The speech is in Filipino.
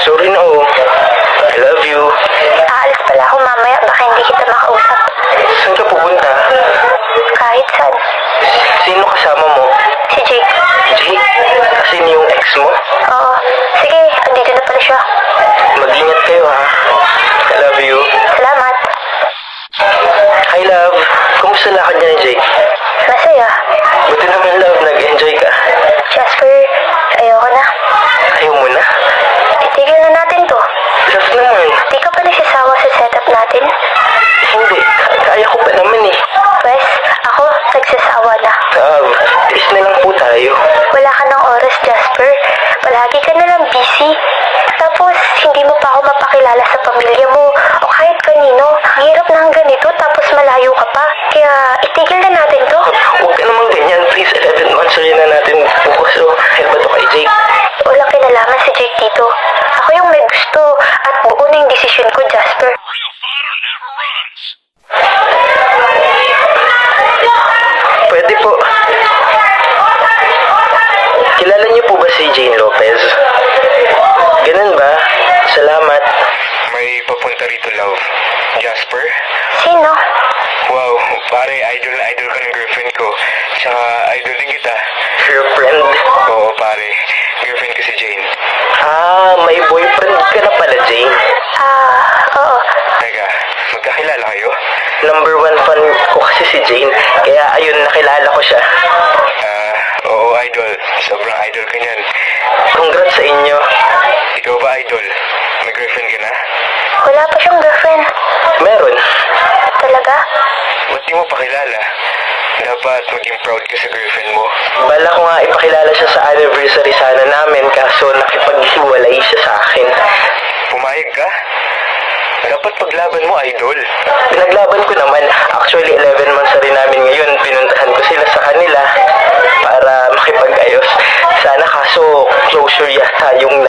Sorry na oh. I love you. Aalis pala ako mamaya, baka hindi kita makausap. Saan ka pupunta? Kahit saan. Sino kasama mo? Si Jake. Jake? Kasi yung ex mo? Oo. Sige, andito na pala siya. Mag-ingat kayo ha. I love you. Salamat. Hi love. Kumusta lakad niya ni Jake? Masaya. Buti naman love, nag-enjoy ka. Jasper, ayoko na. Ayaw mo na? Itigil na natin to. Love naman. Di ka pa nagsasawa sa setup natin? Hindi. Kaya ko pa naman eh. Pwes, ako nagsasawa na. Love, is na lang po tayo. Wala ka ng oras, Jasper. Palagi ka na lang busy. Tapos, hindi mo pa ako mapakilala sa pamilya mo o kahit kanino. Ang hirap na ang ganito tapos malayo ka pa. Kaya, itigil na natin to. Huwag ka namang ganyan. Please, 11 months rin na natin bukas. So, help to kay Jake. Wala kinalaman si Jake dito. Ako yung may gusto at buo na yung desisyon ko, Jasper. Pwede po. Kilala niyo po ba si Jane Lopez? Ganun ba? Salamat. May papunta rito, love. Jasper? Sino? Wow, pare, idol na idol ka ng girlfriend ko. Tsaka idol din kita. Girlfriend? Oo, pare. Girlfriend ko si Jane. Ah, may boyfriend ka na pala, Jane. Oo. Teka, magkakilala kayo? Number 1 fan ko kasi si Jane. Kaya ayun, nakilala ko siya. Oo, idol. Sobrang idol ka niyan. Congrats sa inyo. Ikaw ba, idol? May girlfriend ka na? Wala pa siyang girlfriend. Meron. Talaga? Ba't di mo pakilala? Dapat maging proud ka sa girlfriend mo. Bala ko nga ipakilala siya sa anniversary sana namin kaso nakipaghiwalay siya sa akin. Pumayag ka? Dapat paglaban mo, idol. Pinaglaban ko naman. Actually, 11 months na rin namin ngayon. Pinuntahan ko sila sa kanila para makipag-ayos. Sana kaso closure yata yung